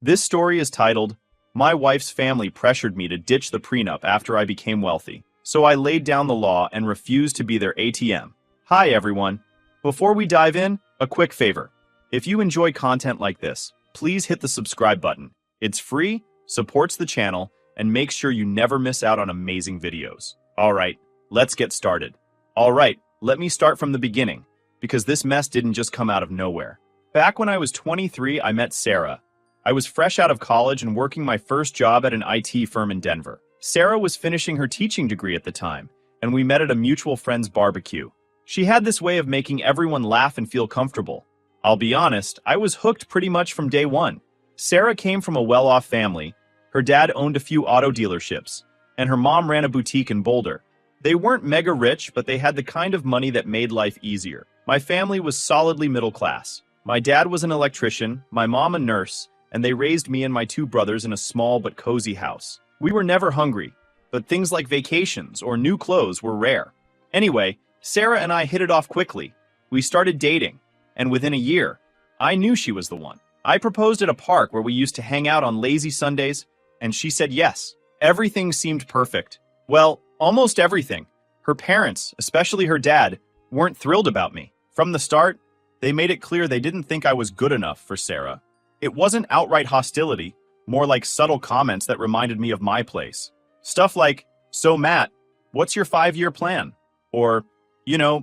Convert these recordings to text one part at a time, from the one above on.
This story is titled, My Wife's Family Pressured Me to Ditch the Prenup After I Became Wealthy, so I laid down the law and refused to be their ATM. Hi everyone. Before we dive in, a quick favor. If you enjoy content like this, please hit the subscribe button. It's free, supports the channel, and makes sure you never miss out on amazing videos. Alright, let's get started. Alright, let me start from the beginning, because this mess didn't just come out of nowhere. Back when I was 23, I met Sarah. I was fresh out of college and working my first job at an IT firm in Denver. Sarah was finishing her teaching degree at the time, and we met at a mutual friend's barbecue. She had this way of making everyone laugh and feel comfortable. I'll be honest, I was hooked pretty much from day one. Sarah came from a well-off family. Her dad owned a few auto dealerships, and her mom ran a boutique in Boulder. They weren't mega rich, but they had the kind of money that made life easier. My family was solidly middle class. My dad was an electrician, my mom a nurse, and they raised me and my two brothers in a small but cozy house. We were never hungry, but things like vacations or new clothes were rare. Anyway, Sarah and I hit it off quickly. We started dating, and within a year, I knew she was the one. I proposed at a park where we used to hang out on lazy Sundays, and she said yes. Everything seemed perfect. Well, almost everything. Her parents, especially her dad, weren't thrilled about me. From the start, they made it clear they didn't think I was good enough for Sarah. It wasn't outright hostility, more like subtle comments that reminded me of my place. Stuff like, "So Matt, what's your 5-year plan?" Or,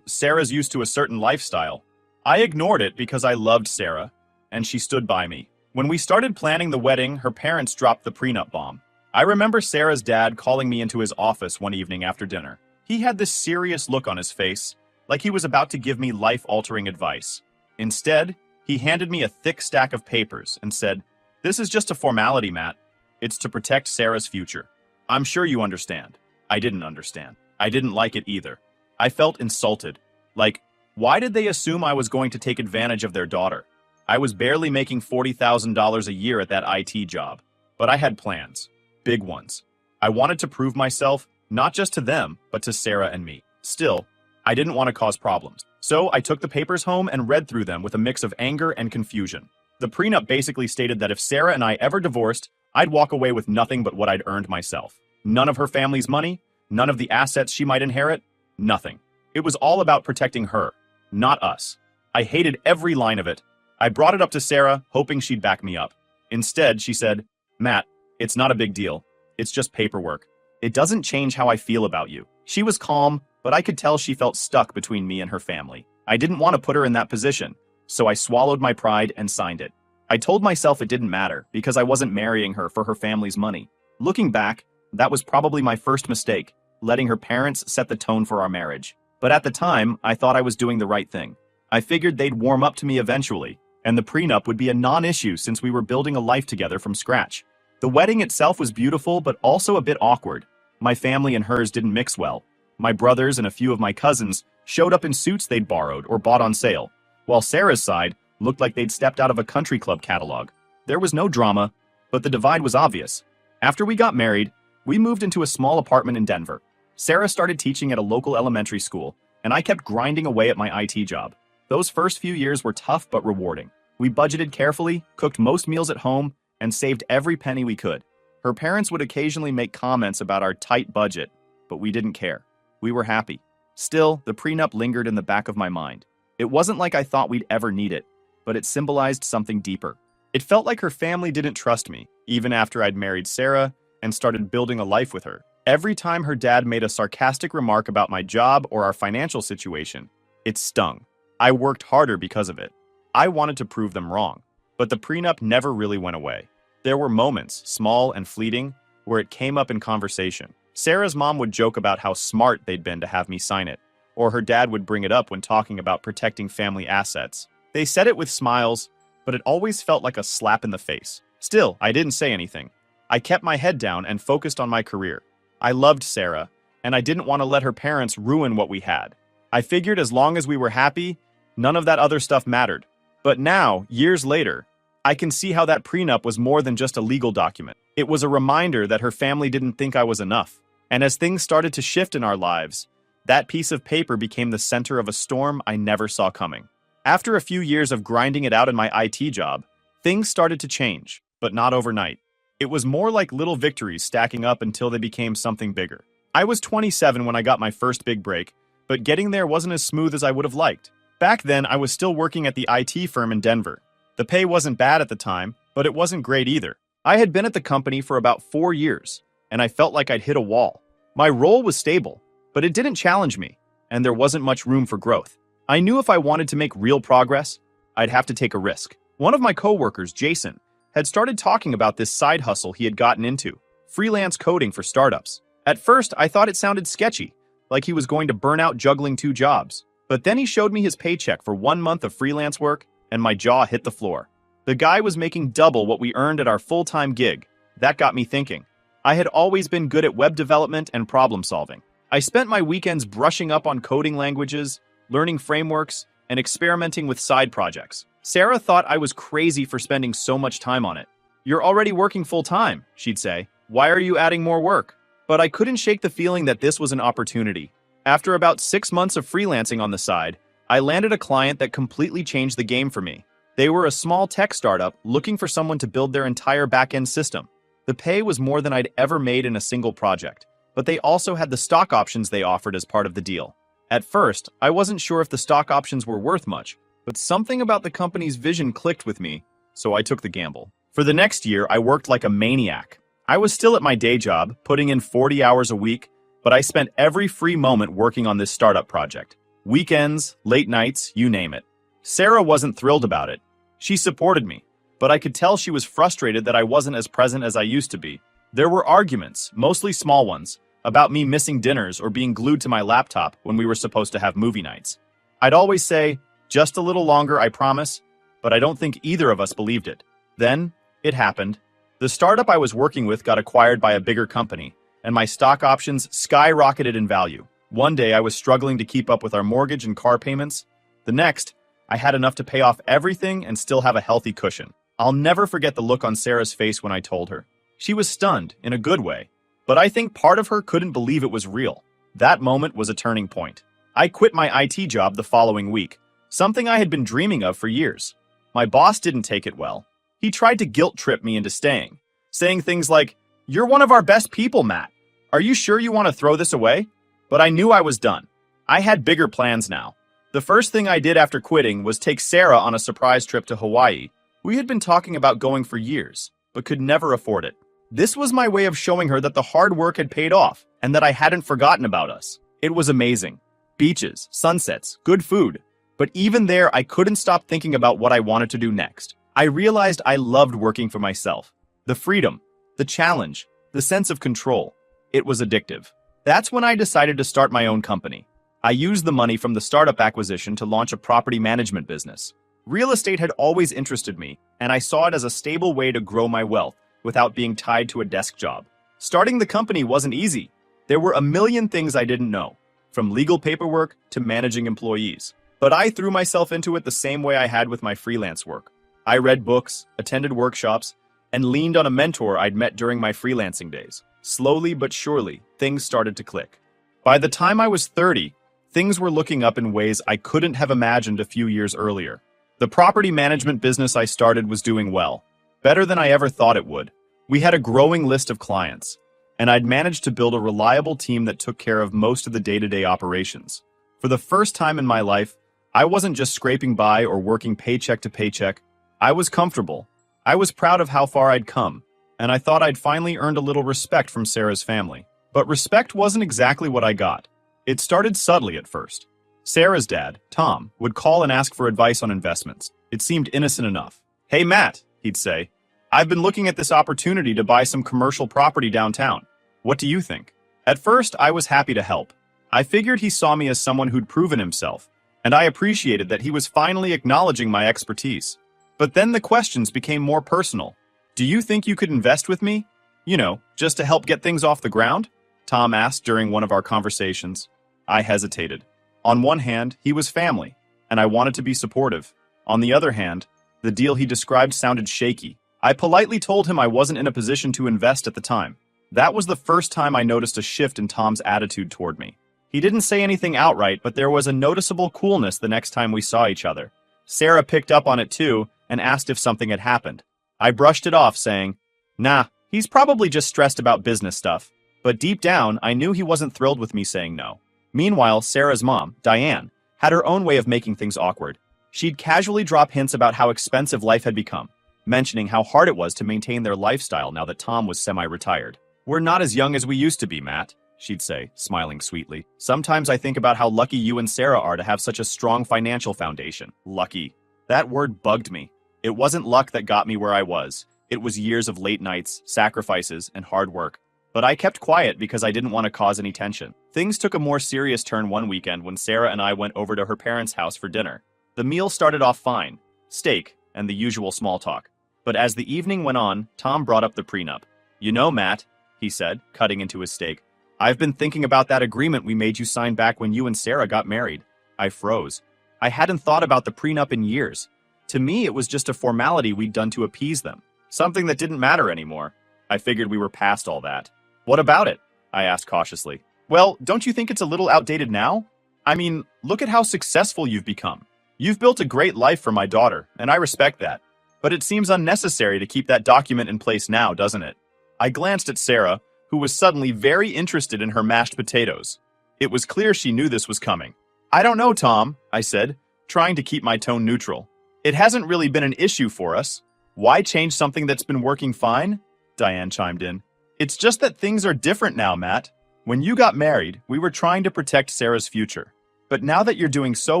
Sarah's used to a certain lifestyle. I ignored it because I loved Sarah, and she stood by me. When we started planning the wedding, her parents dropped the prenup bomb. I remember Sarah's dad calling me into his office one evening after dinner. He had this serious look on his face, like he was about to give me life-altering advice. Instead, he handed me a thick stack of papers and said, "This is just a formality, Matt. It's to protect Sarah's future. I'm sure you understand." I didn't understand. I didn't like it either. I felt insulted. Like, why did they assume I was going to take advantage of their daughter? I was barely making $40,000 a year at that IT job, but I had plans. Big ones. I wanted to prove myself, not just to them, but to Sarah and me. Still, I didn't want to cause problems. So I took the papers home and read through them with a mix of anger and confusion. The prenup basically stated that if Sarah and I ever divorced, I'd walk away with nothing but what I'd earned myself. None of her family's money, none of the assets she might inherit, nothing. It was all about protecting her, not us. I hated every line of it. I brought it up to Sarah, hoping she'd back me up. Instead, she said, "Matt, it's not a big deal. It's just paperwork. It doesn't change how I feel about you." She was calm, but I could tell she felt stuck between me and her family. I didn't want to put her in that position, so I swallowed my pride and signed it. I told myself it didn't matter because I wasn't marrying her for her family's money. Looking back, that was probably my first mistake, letting her parents set the tone for our marriage. But at the time, I thought I was doing the right thing. I figured they'd warm up to me eventually, and the prenup would be a non-issue since we were building a life together from scratch. The wedding itself was beautiful, but also a bit awkward. My family and hers didn't mix well. My brothers and a few of my cousins showed up in suits they'd borrowed or bought on sale, while Sarah's side looked like they'd stepped out of a country club catalog. There was no drama, but the divide was obvious. After we got married, we moved into a small apartment in Denver. Sarah started teaching at a local elementary school, and I kept grinding away at my IT job. Those first few years were tough but rewarding. We budgeted carefully, cooked most meals at home, and saved every penny we could. Her parents would occasionally make comments about our tight budget, but we didn't care. We were happy. Still, the prenup lingered in the back of my mind. It wasn't like I thought we'd ever need it, but it symbolized something deeper. It felt like her family didn't trust me, even after I'd married Sarah and started building a life with her. Every time her dad made a sarcastic remark about my job or our financial situation, it stung. I worked harder because of it. I wanted to prove them wrong, but the prenup never really went away. There were moments, small and fleeting, where it came up in conversation. Sarah's mom would joke about how smart they'd been to have me sign it, or her dad would bring it up when talking about protecting family assets. They said it with smiles, but it always felt like a slap in the face. Still, I didn't say anything. I kept my head down and focused on my career. I loved Sarah, and I didn't want to let her parents ruin what we had. I figured as long as we were happy, none of that other stuff mattered. But now, years later, I can see how that prenup was more than just a legal document. It was a reminder that her family didn't think I was enough. And as things started to shift in our lives, that piece of paper became the center of a storm I never saw coming. After a few years of grinding it out in my IT job, things started to change. but not overnight. It was more like little victories stacking up until they became something bigger. I was 27 when I got my first big break, but getting there wasn't as smooth as I would have liked. Back then, I was still working at the IT firm in Denver. The pay wasn't bad at the time, but it wasn't great either. I had been at the company for about 4 years, and I felt like I'd hit a wall. My role was stable, but it didn't challenge me, and there wasn't much room for growth. I knew if I wanted to make real progress, I'd have to take a risk. One of my coworkers, Jason, had started talking about this side hustle he had gotten into, freelance coding for startups. At first, I thought it sounded sketchy, like he was going to burn out juggling 2 jobs. But then he showed me his paycheck for 1 month of freelance work, and my jaw hit the floor. The guy was making double what we earned at our full-time gig. That got me thinking. I had always been good at web development and problem solving. I spent my weekends brushing up on coding languages, learning frameworks, and experimenting with side projects. Sarah thought I was crazy for spending so much time on it. "You're already working full-time," she'd say. "Why are you adding more work?" But I couldn't shake the feeling that this was an opportunity. After about 6 months of freelancing on the side, I landed a client that completely changed the game for me. They were a small tech startup looking for someone to build their entire back-end system. The pay was more than I'd ever made in a single project, but they also had the stock options they offered as part of the deal. At first, I wasn't sure if the stock options were worth much, but something about the company's vision clicked with me, so I took the gamble. For the next year, I worked like a maniac. I was still at my day job, putting in 40 hours a week, but I spent every free moment working on this startup project. Weekends, late nights, you name it. Sarah wasn't thrilled about it. She supported me, but I could tell she was frustrated that I wasn't as present as I used to be. There were arguments, mostly small ones, about me missing dinners or being glued to my laptop when we were supposed to have movie nights. I'd always say, "Just a little longer, I promise," but I don't think either of us believed it. Then, it happened. The startup I was working with got acquired by a bigger company, and my stock options skyrocketed in value. One day, I was struggling to keep up with our mortgage and car payments. The next, I had enough to pay off everything and still have a healthy cushion. I'll never forget the look on Sarah's face when I told her. She was stunned, in a good way, but I think part of her couldn't believe it was real. That moment was a turning point. I quit my IT job the following week, something I had been dreaming of for years. My boss didn't take it well. He tried to guilt-trip me into staying, saying things like, "You're one of our best people, Matt. Are you sure you want to throw this away?" But I knew I was done. I had bigger plans now. The first thing I did after quitting was take Sarah on a surprise trip to Hawaii. We had been talking about going for years, but could never afford it. This was my way of showing her that the hard work had paid off, and that I hadn't forgotten about us. It was amazing. Beaches, sunsets, good food. But even there, I couldn't stop thinking about what I wanted to do next. I realized I loved working for myself. The freedom, the challenge, the sense of control. It was addictive. That's when I decided to start my own company. I used the money from the startup acquisition to launch a property management business. Real estate had always interested me, and I saw it as a stable way to grow my wealth without being tied to a desk job. Starting the company wasn't easy. There were a million things I didn't know, from legal paperwork to managing employees. But I threw myself into it the same way I had with my freelance work. I read books, attended workshops, and leaned on a mentor I'd met during my freelancing days. Slowly but surely, things started to click. By the time I was 30, things were looking up in ways I couldn't have imagined a few years earlier. The property management business I started was doing well, better than I ever thought it would. We had a growing list of clients, and I'd managed to build a reliable team that took care of most of the day-to-day operations. For the first time in my life, I wasn't just scraping by or working paycheck to paycheck. I was comfortable. I was proud of how far I'd come, and I thought I'd finally earned a little respect from Sarah's family. But respect wasn't exactly what I got. It started subtly at first. Sarah's dad, Tom, would call and ask for advice on investments. It seemed innocent enough. "Hey, Matt," he'd say, "I've been looking at this opportunity to buy some commercial property downtown. What do you think?" At first, I was happy to help. I figured he saw me as someone who'd proven himself, and I appreciated that he was finally acknowledging my expertise. But then the questions became more personal. "Do you think you could invest with me? You know, just to help get things off the ground?" Tom asked during one of our conversations. I hesitated. On one hand, he was family, and I wanted to be supportive. On the other hand, the deal he described sounded shaky. I politely told him I wasn't in a position to invest at the time. That was the first time I noticed a shift in Tom's attitude toward me. He didn't say anything outright, but there was a noticeable coolness the next time we saw each other. Sarah picked up on it too and asked if something had happened. I brushed it off, saying, "Nah, he's probably just stressed about business stuff." But deep down, I knew he wasn't thrilled with me saying no. Meanwhile, Sarah's mom, Diane, had her own way of making things awkward. She'd casually drop hints about how expensive life had become, mentioning how hard it was to maintain their lifestyle now that Tom was semi-retired. "We're not as young as we used to be, Matt," she'd say, smiling sweetly. "Sometimes I think about how lucky you and Sarah are to have such a strong financial foundation." Lucky. That word bugged me. It wasn't luck that got me where I was. It was years of late nights, sacrifices, and hard work. But I kept quiet because I didn't want to cause any tension. Things took a more serious turn one weekend when Sarah and I went over to her parents' house for dinner. The meal started off fine, steak, and the usual small talk. But as the evening went on, Tom brought up the prenup. "You know, Matt," he said, cutting into his steak, "I've been thinking about that agreement we made you sign back when you and Sarah got married." I froze. I hadn't thought about the prenup in years. To me, it was just a formality we'd done to appease them. Something that didn't matter anymore. I figured we were past all that. "What about it?" I asked cautiously. "Well, don't you think it's a little outdated now? I mean, look at how successful you've become. You've built a great life for my daughter, and I respect that. But it seems unnecessary to keep that document in place now, doesn't it?" I glanced at Sarah, who was suddenly very interested in her mashed potatoes. It was clear she knew this was coming. "I don't know, Tom," I said, trying to keep my tone neutral. "It hasn't really been an issue for us. Why change something that's been working fine?" Diane chimed in. "It's just that things are different now, Matt. When you got married, we were trying to protect Sarah's future. But now that you're doing so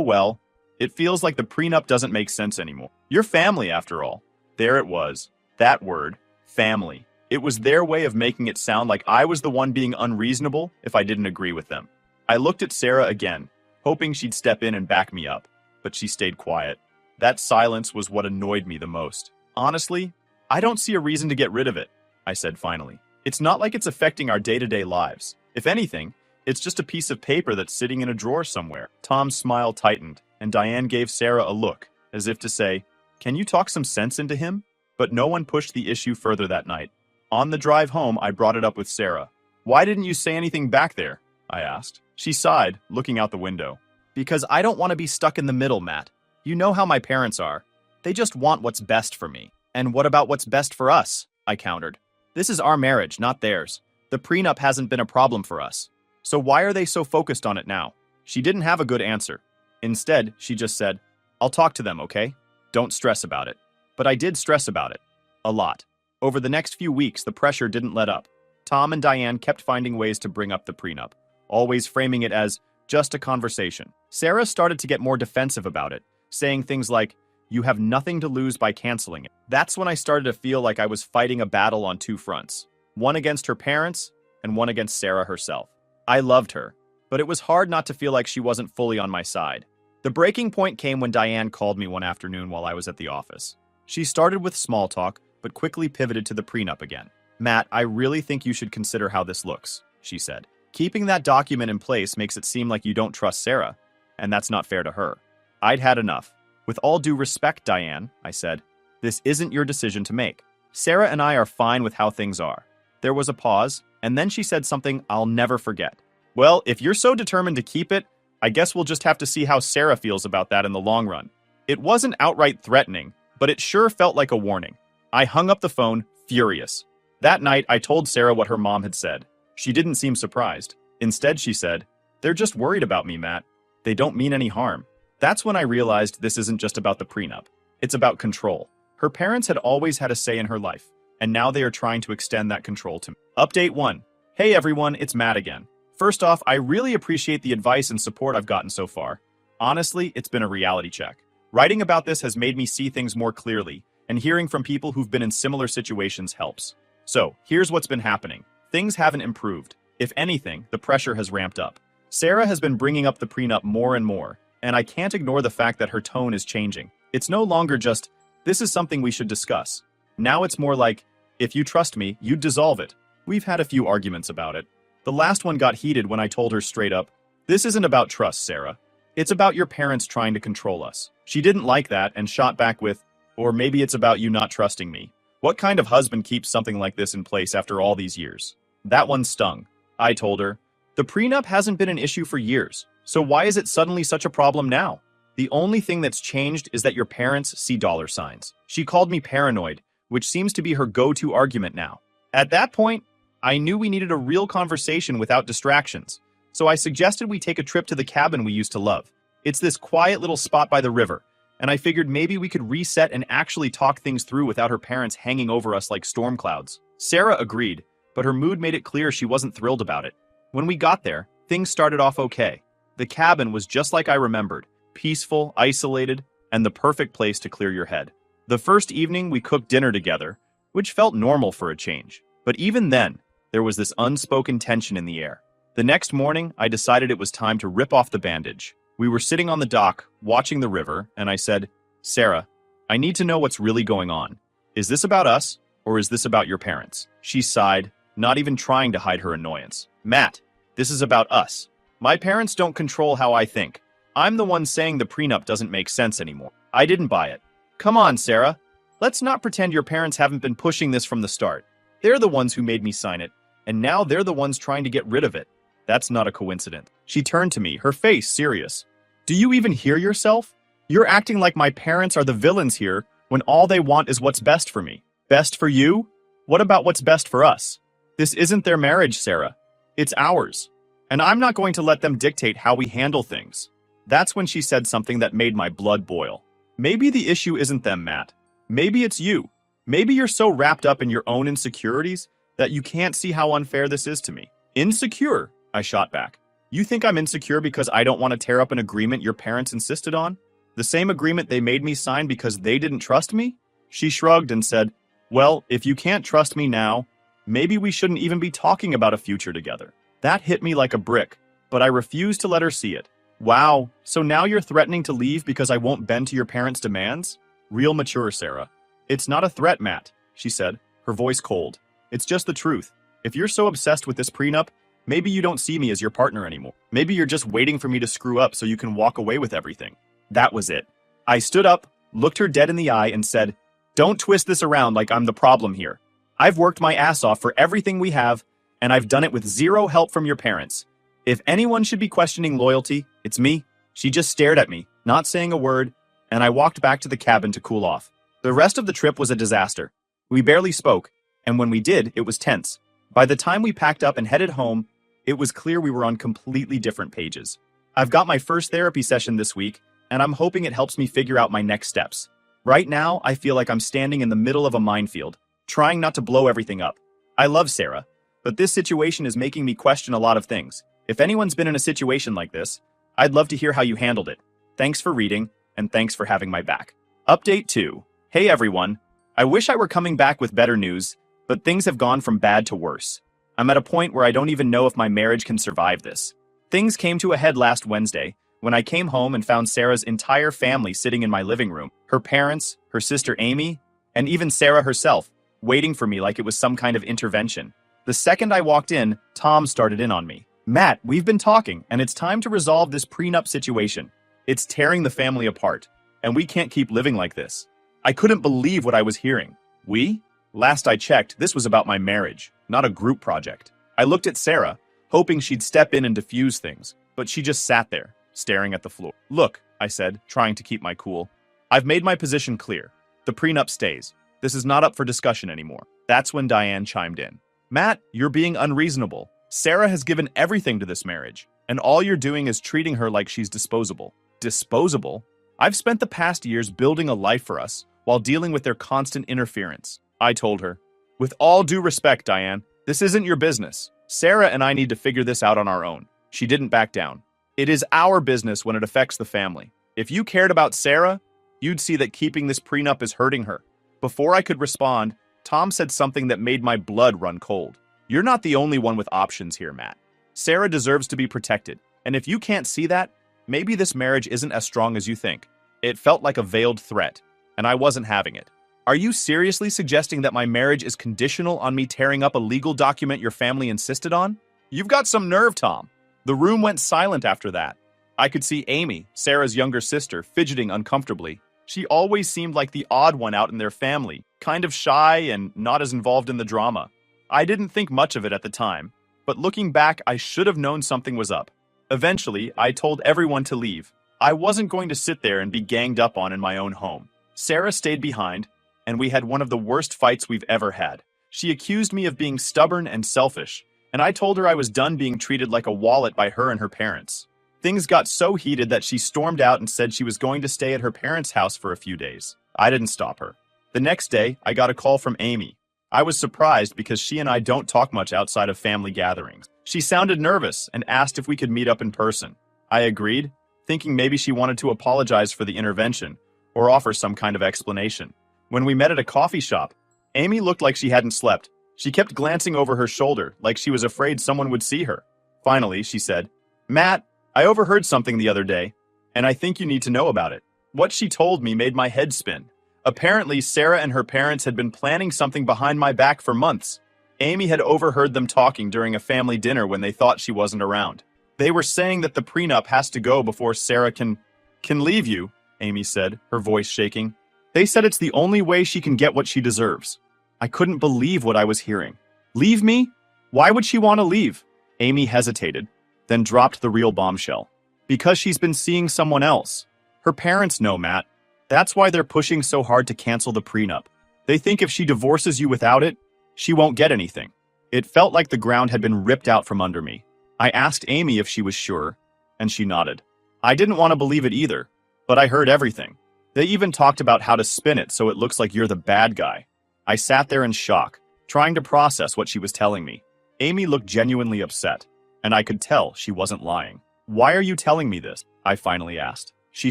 well, it feels like the prenup doesn't make sense anymore. You're family, after all." There it was. That word, family. It was their way of making it sound like I was the one being unreasonable if I didn't agree with them. I looked at Sarah again, hoping she'd step in and back me up, but she stayed quiet. That silence was what annoyed me the most. "Honestly, I don't see a reason to get rid of it," I said finally. "It's not like it's affecting our day-to-day lives. If anything, it's just a piece of paper that's sitting in a drawer somewhere." Tom's smile tightened, and Diane gave Sarah a look, as if to say, "Can you talk some sense into him?" But no one pushed the issue further that night. On the drive home, I brought it up with Sarah. "Why didn't you say anything back there?" I asked. She sighed, looking out the window. "Because I don't want to be stuck in the middle, Matt. You know how my parents are. They just want what's best for me." "And what about what's best for us?" I countered. "This is our marriage, not theirs. The prenup hasn't been a problem for us. So why are they so focused on it now?" She didn't have a good answer. Instead, she just said, "I'll talk to them, okay? Don't stress about it." But I did stress about it. A lot. Over the next few weeks, the pressure didn't let up. Tom and Diane kept finding ways to bring up the prenup, always framing it as just a conversation. Sarah started to get more defensive about it, saying things like, "You have nothing to lose by canceling it." That's when I started to feel like I was fighting a battle on two fronts, one against her parents and one against Sarah herself. I loved her, but it was hard not to feel like she wasn't fully on my side. The breaking point came when Diane called me one afternoon while I was at the office. She started with small talk, but quickly pivoted to the prenup again. "Matt, I really think you should consider how this looks," she said. "Keeping that document in place makes it seem like you don't trust Sarah, and that's not fair to her." I'd had enough. "With all due respect, Diane," I said, "this isn't your decision to make. Sarah and I are fine with how things are." There was a pause, and then she said something I'll never forget. "Well, if you're so determined to keep it, I guess we'll just have to see how Sarah feels about that in the long run." It wasn't outright threatening, but it sure felt like a warning. I hung up the phone, furious. That night, I told Sarah what her mom had said. She didn't seem surprised. Instead, she said, "They're just worried about me, Matt. They don't mean any harm." That's when I realized this isn't just about the prenup. It's about control. Her parents had always had a say in her life, and now they are trying to extend that control to me. Update 1. Hey everyone, it's Matt again. First off, I really appreciate the advice and support I've gotten so far. Honestly, it's been a reality check. Writing about this has made me see things more clearly, and hearing from people who've been in similar situations helps. So, here's what's been happening. Things haven't improved. If anything, the pressure has ramped up. Sarah has been bringing up the prenup more and more, and I can't ignore the fact that her tone is changing. It's no longer just, "This is something we should discuss." Now it's more like, "If you trust me, you'd dissolve it." We've had a few arguments about it. The last one got heated when I told her straight up, "This isn't about trust, Sarah. It's about your parents trying to control us." She didn't like that and shot back with, "Or maybe it's about you not trusting me. What kind of husband keeps something like this in place after all these years?" That one stung. I told her, "The prenup hasn't been an issue for years, so why is it suddenly such a problem now? The only thing that's changed is that your parents see dollar signs." She called me paranoid, which seems to be her go-to argument now. At that point, I knew we needed a real conversation without distractions, so I suggested we take a trip to the cabin we used to love. It's this quiet little spot by the river, and I figured maybe we could reset and actually talk things through without her parents hanging over us like storm clouds. Sarah agreed, but her mood made it clear she wasn't thrilled about it. When we got there, things started off okay. The cabin was just like I remembered, peaceful, isolated, and the perfect place to clear your head. The first evening, we cooked dinner together, which felt normal for a change. But even then, there was this unspoken tension in the air. The next morning, I decided it was time to rip off the bandage. We were sitting on the dock, watching the river, and I said, "Sarah, I need to know what's really going on. Is this about us, or is this about your parents?" She sighed, not even trying to hide her annoyance. "Matt, this is about us. My parents don't control how I think. I'm the one saying the prenup doesn't make sense anymore. I didn't buy it. Come on, Sarah. Let's not pretend your parents haven't been pushing this from the start. They're the ones who made me sign it, and now they're the ones trying to get rid of it. That's not a coincidence." She turned to me, her face serious. "Do you even hear yourself? You're acting like my parents are the villains here when all they want is what's best for me. Best for you? What about what's best for us? This isn't their marriage, Sarah. It's ours. And I'm not going to let them dictate how we handle things." That's when she said something that made my blood boil. "Maybe the issue isn't them, Matt. Maybe it's you. Maybe you're so wrapped up in your own insecurities that you can't see how unfair this is to me." "Insecure?" I shot back. "You think I'm insecure because I don't want to tear up an agreement your parents insisted on? The same agreement they made me sign because they didn't trust me?" She shrugged and said, "Well, if you can't trust me now, maybe we shouldn't even be talking about a future together." That hit me like a brick, but I refused to let her see it. "Wow, so now you're threatening to leave because I won't bend to your parents' demands?" "Real mature, Sarah." "It's not a threat, Matt," she said, her voice cold. "It's just the truth. If you're so obsessed with this prenup, maybe you don't see me as your partner anymore. Maybe you're just waiting for me to screw up so you can walk away with everything." That was it. I stood up, looked her dead in the eye, and said, "Don't twist this around like I'm the problem here. I've worked my ass off for everything we have, and I've done it with zero help from your parents. If anyone should be questioning loyalty, it's me." She just stared at me, not saying a word, and I walked back to the cabin to cool off. The rest of the trip was a disaster. We barely spoke, and when we did, it was tense. By the time we packed up and headed home, it was clear we were on completely different pages. I've got my first therapy session this week, and I'm hoping it helps me figure out my next steps. Right now, I feel like I'm standing in the middle of a minefield, trying not to blow everything up. I love Sarah, but this situation is making me question a lot of things. If anyone's been in a situation like this, I'd love to hear how you handled it. Thanks for reading, and thanks for having my back. Update 2. Hey everyone. I wish I were coming back with better news, but things have gone from bad to worse. I'm at a point where I don't even know if my marriage can survive this. Things came to a head last Wednesday, when I came home and found Sarah's entire family sitting in my living room. Her parents, her sister Amy, and even Sarah herself, waiting for me like it was some kind of intervention. The second I walked in, Tom started in on me. "Matt, we've been talking, and it's time to resolve this prenup situation. It's tearing the family apart, and we can't keep living like this." I couldn't believe what I was hearing. "We?" Last I checked, this was about my marriage, not a group project. I looked at Sarah, hoping she'd step in and diffuse things, but she just sat there, staring at the floor. "Look," I said, trying to keep my cool. "I've made my position clear. The prenup stays. This is not up for discussion anymore." That's when Diane chimed in. "Matt, you're being unreasonable. Sarah has given everything to this marriage, and all you're doing is treating her like she's disposable." Disposable? I've spent the past years building a life for us while dealing with their constant interference. I told her, "With all due respect, Diane, this isn't your business. Sarah and I need to figure this out on our own." She didn't back down. "It is our business when it affects the family. If you cared about Sarah, you'd see that keeping this prenup is hurting her." Before I could respond, Tom said something that made my blood run cold. "You're not the only one with options here, Matt. Sarah deserves to be protected, and if you can't see that, maybe this marriage isn't as strong as you think." It felt like a veiled threat, and I wasn't having it. "Are you seriously suggesting that my marriage is conditional on me tearing up a legal document your family insisted on? You've got some nerve, Tom." The room went silent after that. I could see Amy, Sarah's younger sister, fidgeting uncomfortably. She always seemed like the odd one out in their family, kind of shy and not as involved in the drama. I didn't think much of it at the time, but looking back, I should have known something was up. Eventually, I told everyone to leave. I wasn't going to sit there and be ganged up on in my own home. Sarah stayed behind, and we had one of the worst fights we've ever had. She accused me of being stubborn and selfish, and I told her I was done being treated like a wallet by her and her parents. Things got so heated that she stormed out and said she was going to stay at her parents' house for a few days. I didn't stop her. The next day, I got a call from Amy. I was surprised because she and I don't talk much outside of family gatherings. She sounded nervous and asked if we could meet up in person. I agreed, thinking maybe she wanted to apologize for the intervention or offer some kind of explanation. When we met at a coffee shop, Amy looked like she hadn't slept. She kept glancing over her shoulder like she was afraid someone would see her. Finally, she said, "Matt, I overheard something the other day, and I think you need to know about it." What she told me made my head spin. Apparently, Sarah and her parents had been planning something behind my back for months. Amy had overheard them talking during a family dinner when they thought she wasn't around. They were saying that the prenup has to go before Sarah can leave you, Amy said, her voice shaking. They said it's the only way she can get what she deserves. I couldn't believe what I was hearing. Leave me? Why would she want to leave? Amy hesitated, then dropped the real bombshell. Because she's been seeing someone else. Her parents know, Matt. That's why they're pushing so hard to cancel the prenup. They think if she divorces you without it, she won't get anything. It felt like the ground had been ripped out from under me. I asked Amy if she was sure, and she nodded. I didn't want to believe it either, but I heard everything. They even talked about how to spin it so it looks like you're the bad guy. I sat there in shock, trying to process what she was telling me. Amy looked genuinely upset, and I could tell she wasn't lying. Why are you telling me this? I finally asked. She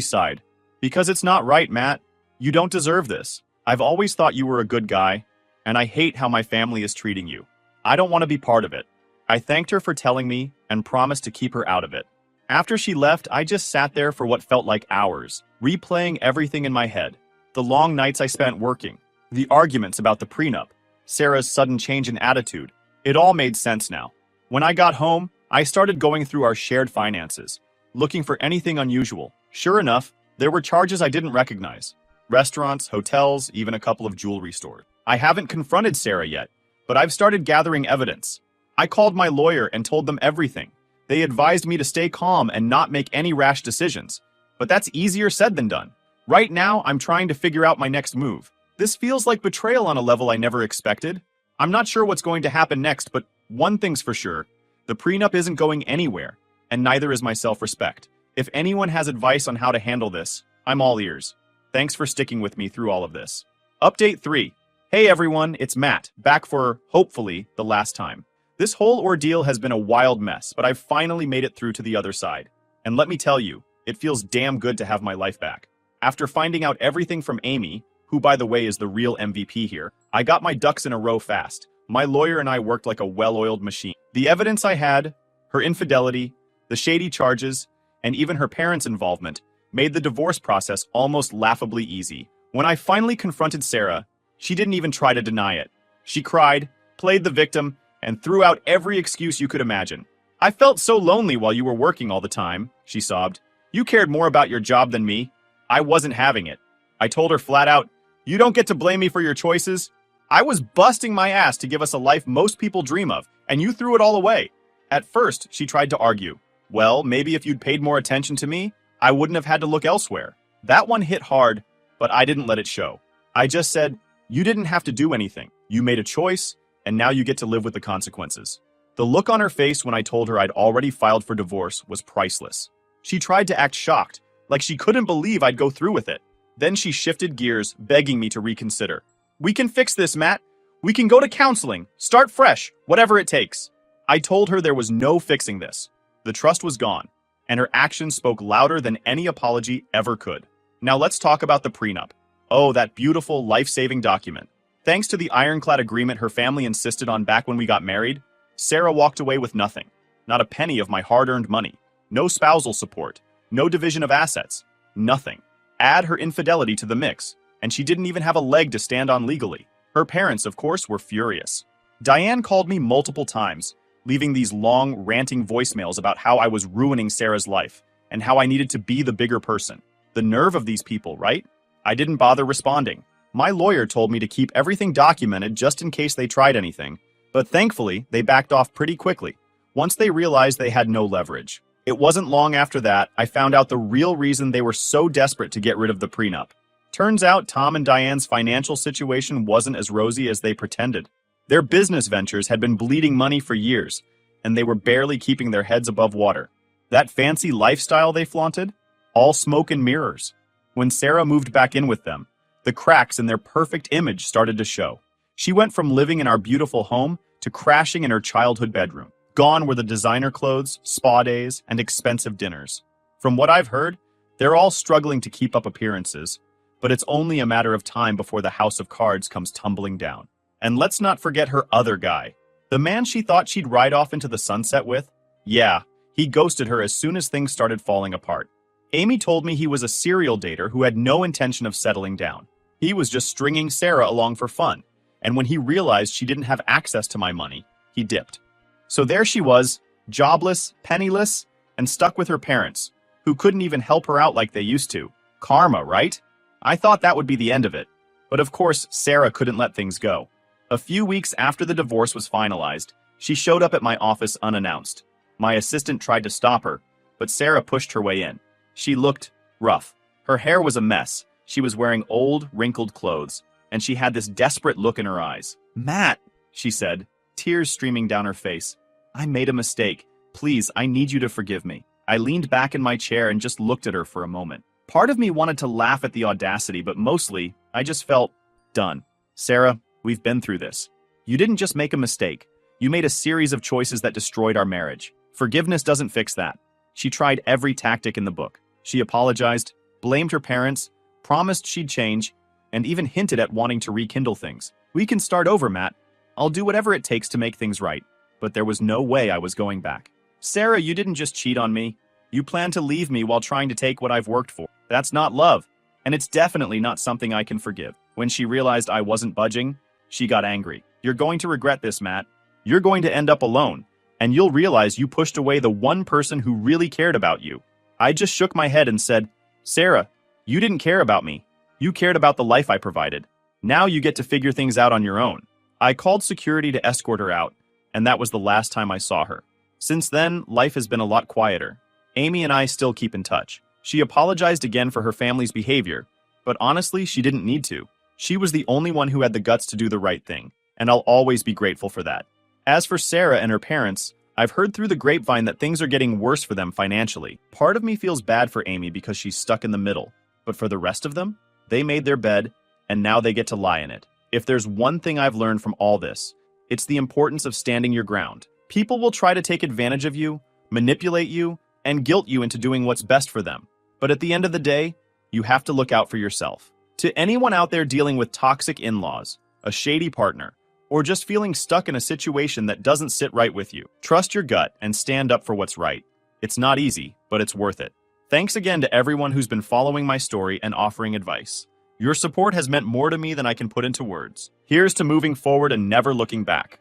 sighed. Because it's not right, Matt. You don't deserve this. I've always thought you were a good guy, and I hate how my family is treating you. I don't want to be part of it. I thanked her for telling me and promised to keep her out of it. After she left, I just sat there for what felt like hours, replaying everything in my head. The long nights I spent working, the arguments about the prenup, Sarah's sudden change in attitude. It all made sense now. When I got home, I started going through our shared finances, looking for anything unusual. Sure enough, there were charges I didn't recognize. Restaurants, hotels, even a couple of jewelry stores. I haven't confronted Sarah yet, but I've started gathering evidence. I called my lawyer and told them everything. They advised me to stay calm and not make any rash decisions. But that's easier said than done. Right now, I'm trying to figure out my next move. This feels like betrayal on a level I never expected. I'm not sure what's going to happen next, but one thing's for sure. The prenup isn't going anywhere, and neither is my self-respect. If anyone has advice on how to handle this, I'm all ears. Thanks for sticking with me through all of this. Update 3. Hey everyone, it's Matt, back for, hopefully, the last time. This whole ordeal has been a wild mess, but I've finally made it through to the other side. And let me tell you, it feels damn good to have my life back. After finding out everything from Amy, who by the way is the real MVP here, I got my ducks in a row fast. My lawyer and I worked like a well-oiled machine. The evidence I had, her infidelity, the shady charges, and even her parents' involvement, made the divorce process almost laughably easy. When I finally confronted Sarah, she didn't even try to deny it. She cried, played the victim, and threw out every excuse you could imagine. I felt so lonely while you were working all the time, she sobbed. You cared more about your job than me. I wasn't having it. I told her flat out, you don't get to blame me for your choices. I was busting my ass to give us a life most people dream of, and you threw it all away. At first, she tried to argue. Well, maybe if you'd paid more attention to me, I wouldn't have had to look elsewhere. That one hit hard, but I didn't let it show. I just said, you didn't have to do anything. You made a choice, and now you get to live with the consequences. The look on her face when I told her I'd already filed for divorce was priceless. She tried to act shocked, like she couldn't believe I'd go through with it. Then she shifted gears, begging me to reconsider. We can fix this, Matt. We can go to counseling, start fresh, whatever it takes. I told her there was no fixing this. The trust was gone, and her actions spoke louder than any apology ever could. Now let's talk about the prenup. Oh, that beautiful, life-saving document. Thanks to the ironclad agreement her family insisted on back when we got married, Sarah walked away with nothing. Not a penny of my hard-earned money. No spousal support. No division of assets. Nothing. Add her infidelity to the mix, and she didn't even have a leg to stand on legally. Her parents, of course, were furious. Diane called me multiple times, leaving these long, ranting voicemails about how I was ruining Sarah's life, and how I needed to be the bigger person. The nerve of these people, right? I didn't bother responding. My lawyer told me to keep everything documented just in case they tried anything, but thankfully, they backed off pretty quickly, once they realized they had no leverage. It wasn't long after that I found out the real reason they were so desperate to get rid of the prenup. Turns out Tom and Diane's financial situation wasn't as rosy as they pretended. Their business ventures had been bleeding money for years, and they were barely keeping their heads above water. That fancy lifestyle they flaunted? All smoke and mirrors. When Sarah moved back in with them, the cracks in their perfect image started to show. She went from living in our beautiful home to crashing in her childhood bedroom. Gone were the designer clothes, spa days, and expensive dinners. From what I've heard, they're all struggling to keep up appearances, but it's only a matter of time before the house of cards comes tumbling down. And let's not forget her other guy. The man she thought she'd ride off into the sunset with? Yeah, he ghosted her as soon as things started falling apart. Amy told me he was a serial dater who had no intention of settling down. He was just stringing Sarah along for fun, and when he realized she didn't have access to my money, he dipped. So there she was, jobless, penniless, and stuck with her parents, who couldn't even help her out like they used to. Karma, right? I thought that would be the end of it. But of course, Sarah couldn't let things go. A few weeks after the divorce was finalized, she showed up at my office unannounced. My assistant tried to stop her, but Sarah pushed her way in. She looked rough. Her hair was a mess. She was wearing old, wrinkled clothes, and she had this desperate look in her eyes. "Matt," she said, tears streaming down her face. "I made a mistake. Please, I need you to forgive me." I leaned back in my chair and just looked at her for a moment. Part of me wanted to laugh at the audacity, but mostly, I just felt done. "Sarah, we've been through this. You didn't just make a mistake. You made a series of choices that destroyed our marriage. Forgiveness doesn't fix that." She tried every tactic in the book. She apologized, blamed her parents, promised she'd change, and even hinted at wanting to rekindle things. "We can start over, Matt. I'll do whatever it takes to make things right." But there was no way I was going back. "Sarah, you didn't just cheat on me. You planned to leave me while trying to take what I've worked for. That's not love, and it's definitely not something I can forgive." When she realized I wasn't budging, she got angry. "You're going to regret this, Matt. You're going to end up alone, and you'll realize you pushed away the one person who really cared about you." I just shook my head and said, "Sarah, you didn't care about me. You cared about the life I provided. Now you get to figure things out on your own." I called security to escort her out, and that was the last time I saw her. Since then, life has been a lot quieter. Amy and I still keep in touch. She apologized again for her family's behavior, but honestly, she didn't need to. She was the only one who had the guts to do the right thing, and I'll always be grateful for that. As for Sarah and her parents, I've heard through the grapevine that things are getting worse for them financially. Part of me feels bad for Amy because she's stuck in the middle, but for the rest of them, they made their bed, and now they get to lie in it. If there's one thing I've learned from all this, it's the importance of standing your ground. People will try to take advantage of you, manipulate you, and guilt you into doing what's best for them. But at the end of the day, you have to look out for yourself. To anyone out there dealing with toxic in-laws, a shady partner, or just feeling stuck in a situation that doesn't sit right with you, trust your gut and stand up for what's right. It's not easy, but it's worth it. Thanks again to everyone who's been following my story and offering advice. Your support has meant more to me than I can put into words. Here's to moving forward and never looking back.